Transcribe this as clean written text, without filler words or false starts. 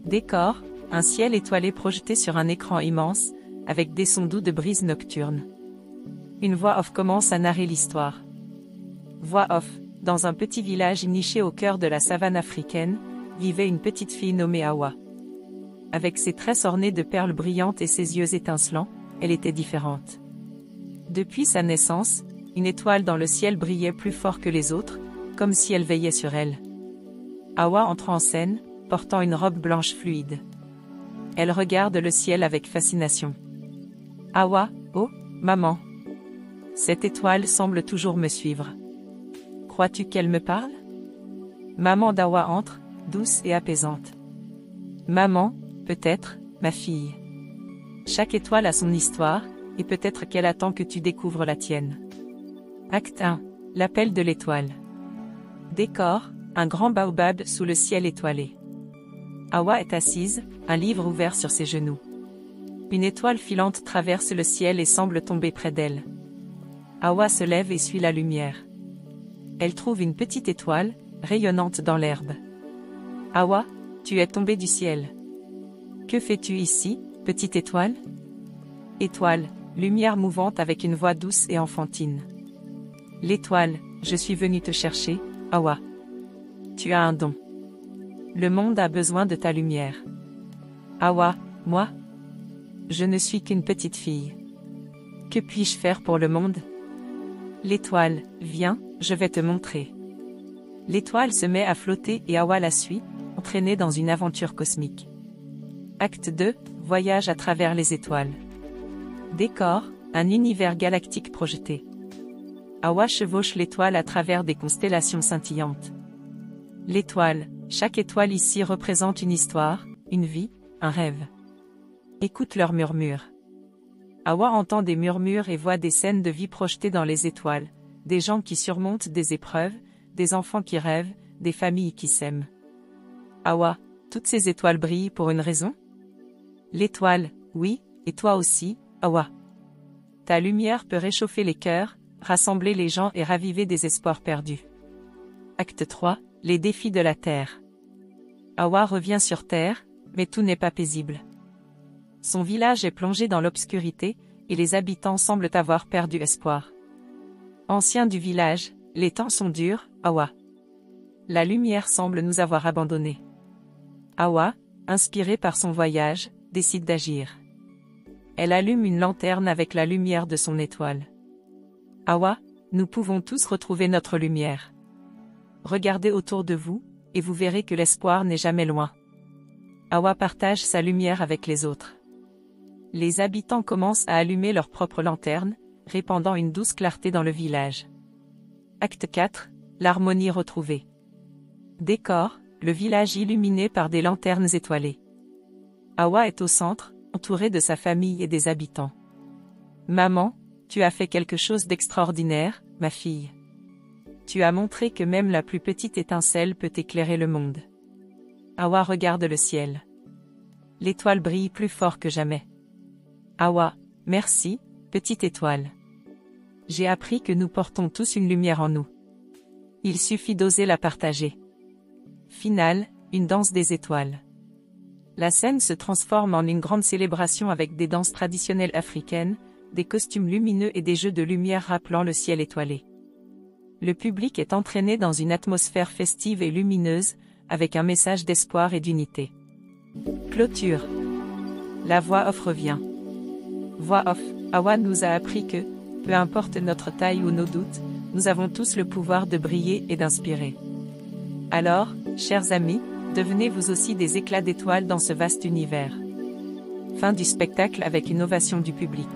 Décor, un ciel étoilé projeté sur un écran immense, avec des sons doux de brise nocturne. Une voix off commence à narrer l'histoire. Voix off, dans un petit village niché au cœur de la savane africaine, vivait une petite fille nommée Hawa. Avec ses tresses ornées de perles brillantes et ses yeux étincelants, elle était différente. Depuis sa naissance, une étoile dans le ciel brillait plus fort que les autres, comme si elle veillait sur elle. Hawa entre en scène, portant une robe blanche fluide. Elle regarde le ciel avec fascination. Hawa, oh, maman. Cette étoile semble toujours me suivre. Crois-tu qu'elle me parle? Maman d'Hawa entre, douce et apaisante. Maman, peut-être, ma fille. Chaque étoile a son histoire, et peut-être qu'elle attend que tu découvres la tienne. Acte 1. L'appel de l'étoile. Décor, un grand baobab sous le ciel étoilé. Hawa est assise, un livre ouvert sur ses genoux. Une étoile filante traverse le ciel et semble tomber près d'elle. Hawa se lève et suit la lumière. Elle trouve une petite étoile, rayonnante dans l'herbe. Hawa, tu es tombée du ciel. Que fais-tu ici, petite étoile? Étoile, lumière mouvante avec une voix douce et enfantine. L'étoile, je suis venue te chercher, Hawa. Tu as un don. Le monde a besoin de ta lumière. Hawa, moi? Je ne suis qu'une petite fille. Que puis-je faire pour le monde? L'étoile, viens, je vais te montrer. L'étoile se met à flotter et Hawa la suit, entraînée dans une aventure cosmique. Acte 2, voyage à travers les étoiles. Décor, un univers galactique projeté. Hawa chevauche l'étoile à travers des constellations scintillantes. L'étoile, chaque étoile ici représente une histoire, une vie, un rêve. Écoute leurs murmures. Hawa entend des murmures et voit des scènes de vie projetées dans les étoiles, des gens qui surmontent des épreuves, des enfants qui rêvent, des familles qui s'aiment. Hawa, toutes ces étoiles brillent pour une raison? L'étoile, oui, et toi aussi, Hawa. Ta lumière peut réchauffer les cœurs, rassembler les gens et raviver des espoirs perdus. Acte 3, les défis de la Terre. Hawa revient sur Terre, mais tout n'est pas paisible. Son village est plongé dans l'obscurité, et les habitants semblent avoir perdu espoir. Anciens du village, les temps sont durs, Hawa. La lumière semble nous avoir abandonnés. Hawa, inspirée par son voyage, décide d'agir. Elle allume une lanterne avec la lumière de son étoile. Hawa, nous pouvons tous retrouver notre lumière. Regardez autour de vous, et vous verrez que l'espoir n'est jamais loin. Hawa partage sa lumière avec les autres. Les habitants commencent à allumer leurs propres lanternes, répandant une douce clarté dans le village. Acte 4, l'harmonie retrouvée. Décor, le village illuminé par des lanternes étoilées. Hawa est au centre, entourée de sa famille et des habitants. Maman, tu as fait quelque chose d'extraordinaire, ma fille. Tu as montré que même la plus petite étincelle peut éclairer le monde. Hawa regarde le ciel. L'étoile brille plus fort que jamais. Hawa, merci, petite étoile. J'ai appris que nous portons tous une lumière en nous. Il suffit d'oser la partager. Finale, une danse des étoiles. La scène se transforme en une grande célébration avec des danses traditionnelles africaines, des costumes lumineux et des jeux de lumière rappelant le ciel étoilé. Le public est entraîné dans une atmosphère festive et lumineuse, avec un message d'espoir et d'unité. Clôture. La voix off revient. Voix off, Hawa nous a appris que, peu importe notre taille ou nos doutes, nous avons tous le pouvoir de briller et d'inspirer. Alors, chers amis, devenez vous aussi des éclats d'étoiles dans ce vaste univers. Fin du spectacle avec une ovation du public.